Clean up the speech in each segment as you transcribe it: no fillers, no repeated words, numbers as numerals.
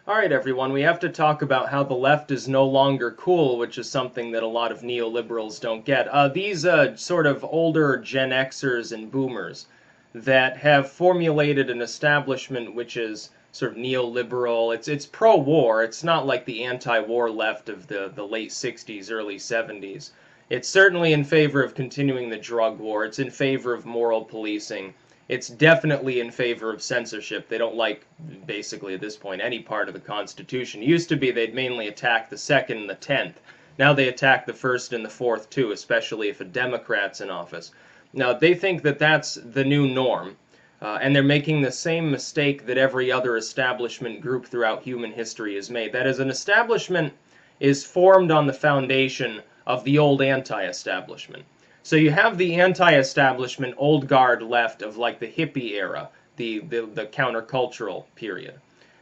Alright everyone, we have to talk about how the left is no longer cool, which is something that a lot of neoliberals don't get. These sort of older Gen Xers and boomers that have formulated an establishment which is sort of neoliberal. It's pro-war. It's not like the anti-war left of the late 60s, early 70s. It's certainly in favor of continuing the drug war. It's in favor of moral policing. It's definitely in favor of censorship. They don't like, basically at this point, any part of the Constitution. It used to be they'd mainly attack the second and the 10th. Now they attack the first and the fourth too, especially if a Democrat's in office. Now they think that that's the new norm, and they're making the same mistake that every other establishment group throughout human history has made. That is, an establishment is formed on the foundation of the old anti-establishment. So you have the anti-establishment old guard left of like the hippie era, the countercultural period.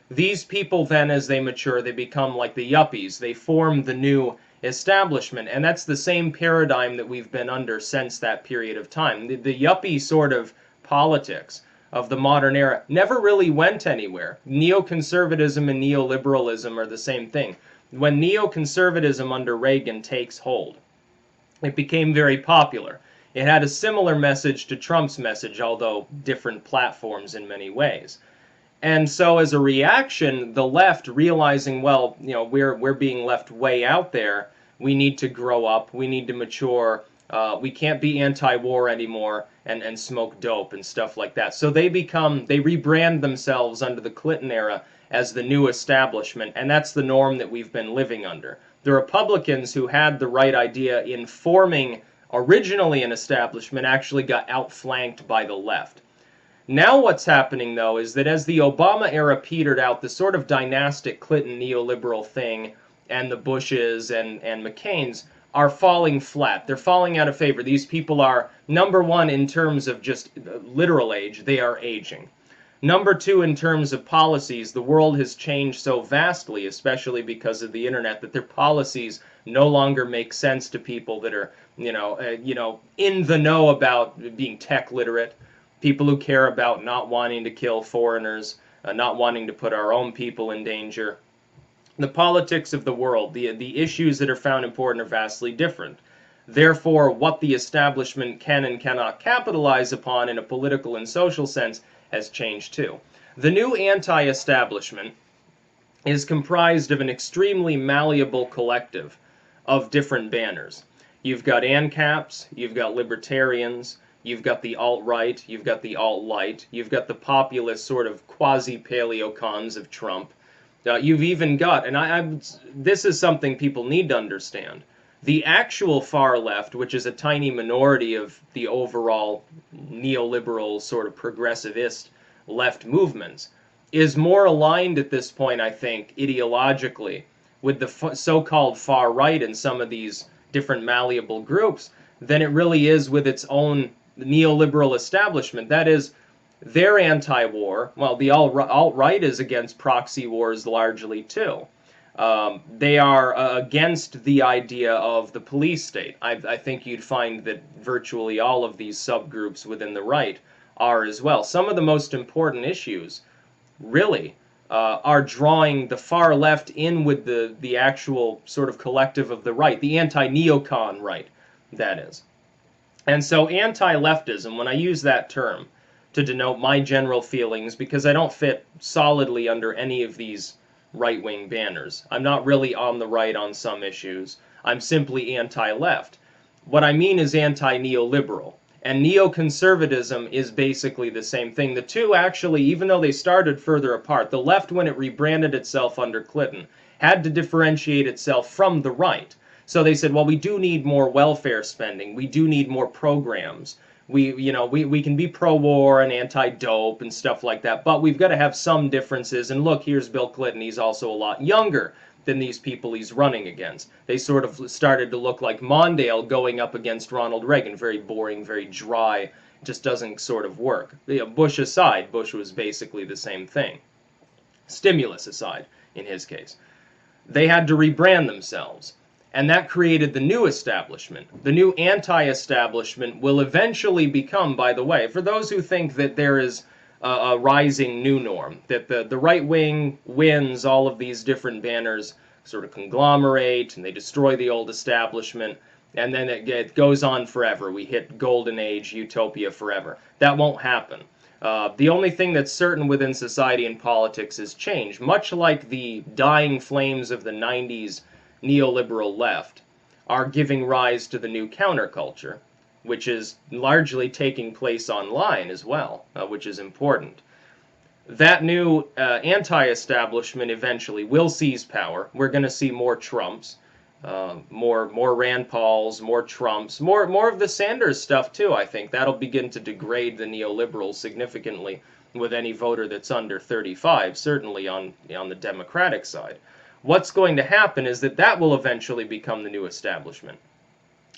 These people then, as they mature, they become like the yuppies. They form the new establishment, and that's the same paradigm that we've been under since that period of time. The yuppie sort of politics of the modern era never really went anywhere. Neoconservatism and neoliberalism are the same thing. When neoconservatism under Reagan takes hold, it became very popular. It had a similar message to Trump's message, although different platforms in many ways. And so as a reaction, the left, realizing, well, we're being left way out there, we need to grow up, we need to mature, we can't be anti-war anymore and smoke dope and stuff like that. So they rebrand themselves under the Clinton era as the new establishment, and that's the norm that we've been living under. The Republicans, who had the right idea in forming originally an establishment, actually got outflanked by the left. Now what's happening, though, is that as the Obama era petered out, the sort of dynastic Clinton neoliberal thing and the Bushes and McCain's are falling flat. They're falling out of favor. These people are, number one, in terms of just literal age, they are aging. Number two, in terms of policies, the world has changed so vastly, especially because of the internet, that their policies no longer make sense to people that are, in the know about being tech literate, people who care about not wanting to kill foreigners, not wanting to put our own people in danger. The politics of the world, the issues that are found important are vastly different. Therefore, what the establishment can and cannot capitalize upon in a political and social sense has changed too. The new anti-establishment is comprised of an extremely malleable collective of different banners. You've got ANCAPs, you've got libertarians, you've got the alt-right, you've got the alt-light, you've got the populist sort of quasi-paleocons of Trump. You've even got, and this is something people need to understand, the actual far left, which is a tiny minority of the overall neoliberal sort of progressivist left movements, is more aligned at this point, I think, ideologically, with the so-called far right and some of these different malleable groups than it really is with its own neoliberal establishment. That is, they're anti-war. Well, the alt-right is against proxy wars largely too. They are against the idea of the police state. I think you'd find that virtually all of these subgroups within the right are as well. Some of the most important issues, really, are drawing the far left in with the actual sort of collective of the right, the anti-neocon right, that is. And so anti-leftism, when I use that term to denote my general feelings, because I don't fit solidly under any of these right-wing banners. I'm not really on the right on some issues. I'm simply anti-left. What I mean is anti-neoliberal. And neoconservatism is basically the same thing. The two actually, even though they started further apart, the left, when it rebranded itself under Clinton, had to differentiate itself from the right. So they said, well, we do need more welfare spending. We do need more programs. We can be pro-war and anti-dope and stuff like that, but we've got to have some differences. And look, here's Bill Clinton. He's also a lot younger than these people he's running against. They sort of started to look like Mondale going up against Ronald Reagan. Very boring, very dry. Just doesn't sort of work. Bush aside, Bush was basically the same thing. Stimulus aside, in his case. They had to rebrand themselves. And that created the new establishment. The new anti-establishment will eventually become, by the way, for those who think that there is a rising new norm, that the right wing wins all of these different banners, sort of conglomerate, and they destroy the old establishment, and then it goes on forever. We hit golden age, utopia forever. That won't happen. The only thing that's certain within society and politics is change, much like the dying flames of the 90s neoliberal left are giving rise to the new counterculture, which is largely taking place online as well, which is important. That new anti-establishment eventually will seize power. We're going to see more Trumps, more Rand Pauls, more Trumps, more of the Sanders stuff too. I think that'll begin to degrade the neoliberals significantly with any voter that's under 35, certainly on the Democratic side. What's going to happen is that will eventually become the new establishment.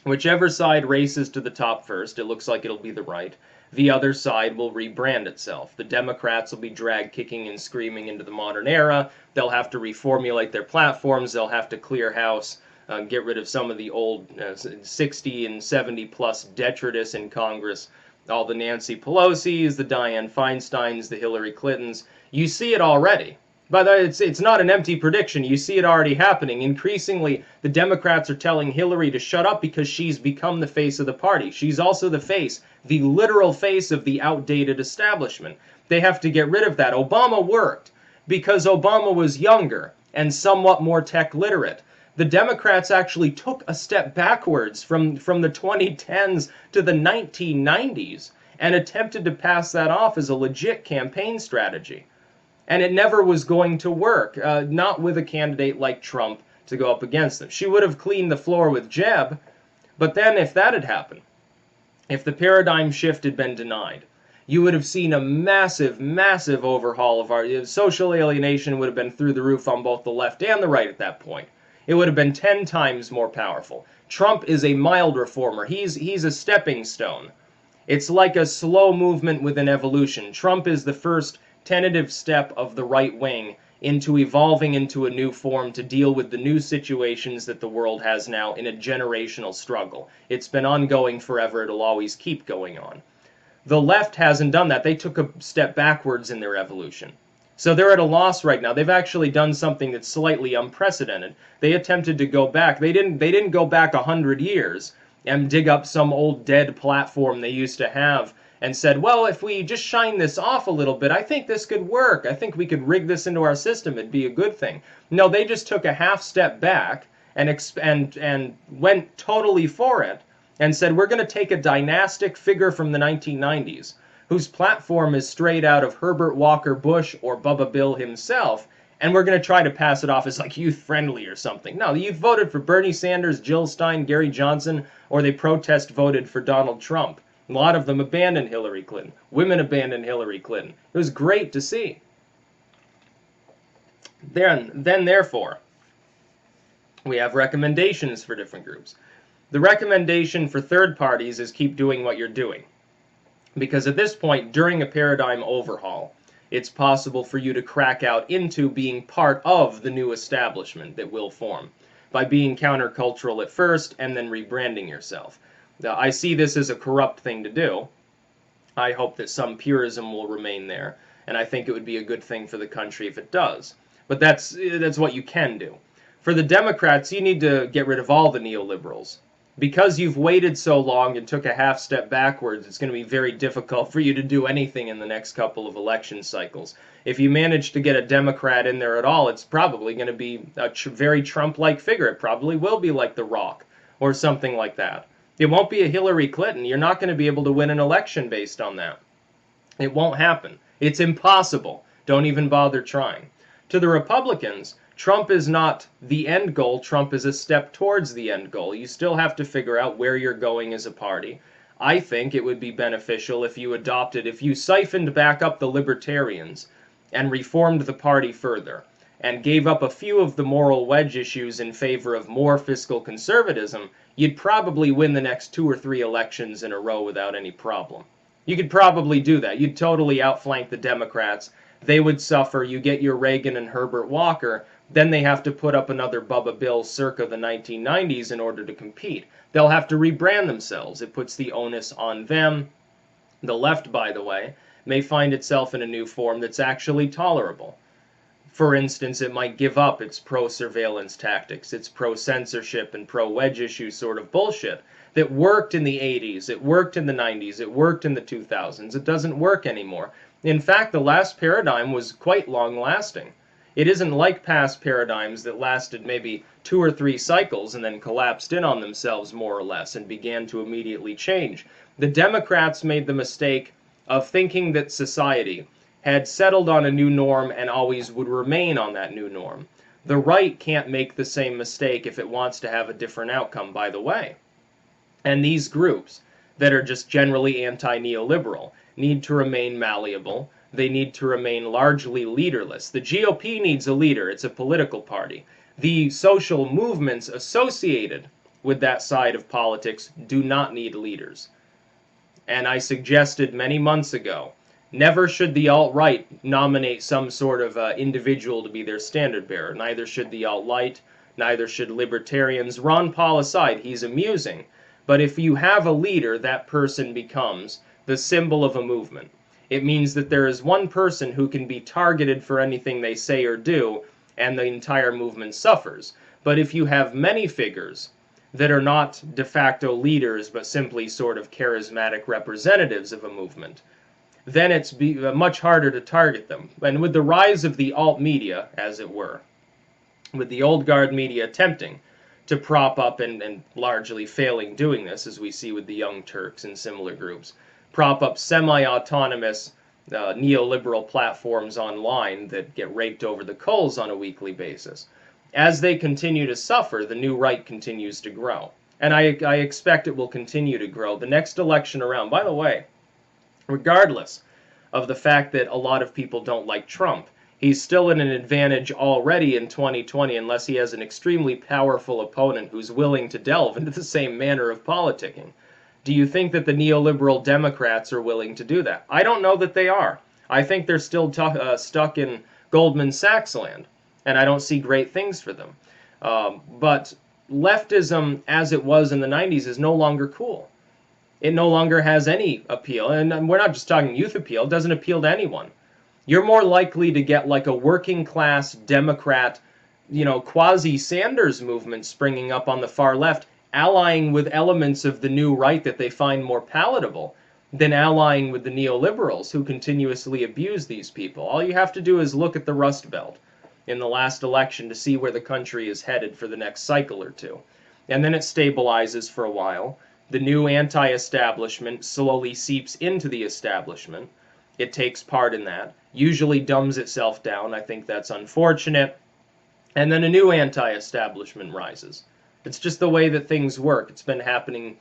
Whichever side races to the top first, it looks like it'll be the right, the other side will rebrand itself. The Democrats will be dragged kicking and screaming into the modern era. They'll have to reformulate their platforms. They'll have to clear house, get rid of some of the old 60 and 70 plus detritus in Congress. All the Nancy Pelosi's, the Dianne Feinsteins, the Hillary Clintons. You see it already. But it's not an empty prediction. You see it already happening. Increasingly, the Democrats are telling Hillary to shut up because she's become the face of the party. She's also the face, the literal face of the outdated establishment. They have to get rid of that. Obama worked because Obama was younger and somewhat more tech literate. The Democrats actually took a step backwards from the 2010s to the 1990s and attempted to pass that off as a legit campaign strategy. And it never was going to work, not with a candidate like Trump to go up against them. She would have cleaned the floor with Jeb, but then if that had happened, if the paradigm shift had been denied, you would have seen a massive, massive overhaul of our social alienation would have been through the roof on both the left and the right at that point. It would have been 10 times more powerful. Trump is a mild reformer. He's a stepping stone. It's like a slow movement within evolution. Trump is the first tentative step of the right wing into evolving into a new form to deal with the new situations that the world has now in a generational struggle. It's been ongoing forever. It'll always keep going on. The left hasn't done that. They took a step backwards in their evolution. So they're at a loss right now. They've actually done something that's slightly unprecedented. They attempted to go back. They didn't go back 100 years and dig up some old dead platform they used to have and said, well, if we just shine this off a little bit, I think this could work. I think we could rig this into our system. It'd be a good thing. No, they just took a half step back and went totally for it and said, we're going to take a dynastic figure from the 1990s whose platform is straight out of Herbert Walker Bush or Bubba Bill himself, and we're going to try to pass it off as like youth-friendly or something. No, the youth voted for Bernie Sanders, Jill Stein, Gary Johnson, or they protest voted for Donald Trump. A lot of them abandoned Hillary Clinton. Women abandoned Hillary Clinton. It was great to see. Therefore, we have recommendations for different groups. The recommendation for third parties is keep doing what you're doing. Because at this point, during a paradigm overhaul, it's possible for you to crack out into being part of the new establishment that will form by being countercultural at first and then rebranding yourself. Now, I see this as a corrupt thing to do. I hope that some purism will remain there, and I think it would be a good thing for the country if it does. But that's what you can do. For the Democrats, you need to get rid of all the neoliberals. Because you've waited so long and took a half step backwards, it's going to be very difficult for you to do anything in the next couple of election cycles. If you manage to get a Democrat in there at all, it's probably going to be a very Trump-like figure. It probably will be like The Rock or something like that. It won't be a Hillary Clinton. You're not going to be able to win an election based on that. It won't happen. It's impossible. Don't even bother trying. To the Republicans, Trump is not the end goal. Trump is a step towards the end goal. You still have to figure out where you're going as a party. I think it would be beneficial if you siphoned back up the libertarians and reformed the party further and gave up a few of the moral wedge issues in favor of more fiscal conservatism, you'd probably win the next 2 or 3 elections in a row without any problem. You could probably do that. You'd totally outflank the Democrats. They would suffer. You get your Reagan and Herbert Walker. Then they have to put up another Bubba Bill circa the 1990s in order to compete. They'll have to rebrand themselves. It puts the onus on them. The left, by the way, may find itself in a new form that's actually tolerable. For instance, it might give up its pro-surveillance tactics, its pro-censorship and pro-wedge issue sort of bullshit that worked in the 80s, it worked in the 90s, it worked in the 2000s. It doesn't work anymore. In fact, the last paradigm was quite long-lasting. It isn't like past paradigms that lasted maybe 2 or 3 cycles and then collapsed in on themselves more or less and began to immediately change. The Democrats made the mistake of thinking that society had settled on a new norm and always would remain on that new norm. The right can't make the same mistake if it wants to have a different outcome, by the way. And these groups that are just generally anti-neoliberal need to remain malleable. They need to remain largely leaderless. The GOP needs a leader. It's a political party. The social movements associated with that side of politics do not need leaders. And I suggested many months ago, never should the alt-right nominate some sort of individual to be their standard bearer. Neither should the alt-right, neither should libertarians. Ron Paul aside, he's amusing. But if you have a leader, that person becomes the symbol of a movement. It means that there is one person who can be targeted for anything they say or do, and the entire movement suffers. But if you have many figures that are not de facto leaders, but simply sort of charismatic representatives of a movement, then it's much harder to target them. And with the rise of the alt media, as it were, with the old guard media attempting to prop up and largely failing doing this, as we see with the Young Turks and similar groups, prop up semi-autonomous neoliberal platforms online that get raked over the coals on a weekly basis. As they continue to suffer, the new right continues to grow. And I expect it will continue to grow. The next election around, by the way, regardless of the fact that a lot of people don't like Trump, he's still in an advantage already in 2020 unless he has an extremely powerful opponent who's willing to delve into the same manner of politicking. Do you think that the neoliberal Democrats are willing to do that? I don't know that they are. I think they're still stuck in Goldman Sachs land, and I don't see great things for them. But leftism, as it was in the 90s, is no longer cool. It no longer has any appeal, and we're not just talking youth appeal. It doesn't appeal to anyone. You're more likely to get like a working class Democrat, quasi-Sanders movement springing up on the far left, allying with elements of the new right that they find more palatable, than allying with the neoliberals who continuously abuse these people. All you have to do is look at the Rust Belt in the last election to see where the country is headed for the next cycle or two. And then it stabilizes for a while. The new anti-establishment slowly seeps into the establishment. It takes part in that, usually dumbs itself down. I think that's unfortunate. And then a new anti-establishment rises. It's just the way that things work. It's been happening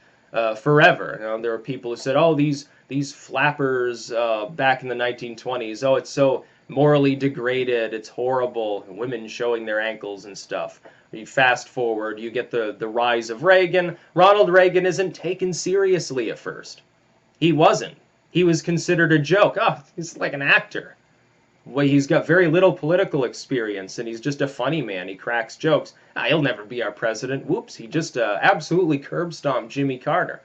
forever. There are people who said, oh, these flappers back in the 1920s, oh, it's so morally degraded, it's horrible, women showing their ankles and stuff. You fast forward, you get the rise of Reagan. Ronald Reagan isn't taken seriously at first. He wasn't. He was considered a joke. Oh, he's like an actor. Well, he's got very little political experience, and he's just a funny man. He cracks jokes. He'll never be our president. Whoops, he just absolutely curb-stomped Jimmy Carter.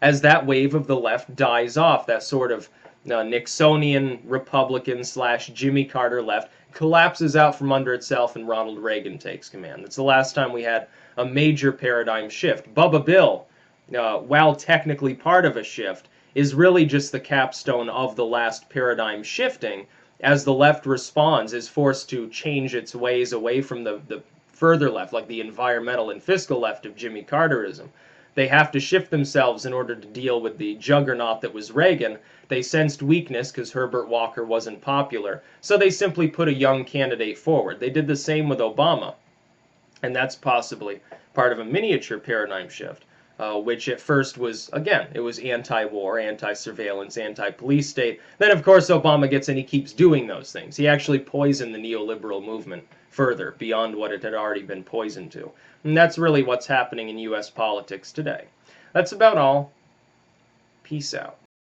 As that wave of the left dies off, that sort of Nixonian Republican / Jimmy Carter left collapses out from under itself, and Ronald Reagan takes command. That's the last time we had a major paradigm shift. Bubba Bill, while technically part of a shift, is really just the capstone of the last paradigm shifting, as the left responds, is forced to change its ways away from the further left, like the environmental and fiscal left of Jimmy Carterism. They have to shift themselves in order to deal with the juggernaut that was Reagan. They sensed weakness because Herbert Walker wasn't popular, so they simply put a young candidate forward. They did the same with Obama, and that's possibly part of a miniature paradigm shift, which at first was, again, it was anti-war, anti-surveillance, anti-police state. Then, of course, Obama gets in, he keeps doing those things. He actually poisoned the neoliberal movement further, beyond what it had already been poisoned to. And that's really what's happening in U.S. politics today. That's about all. Peace out.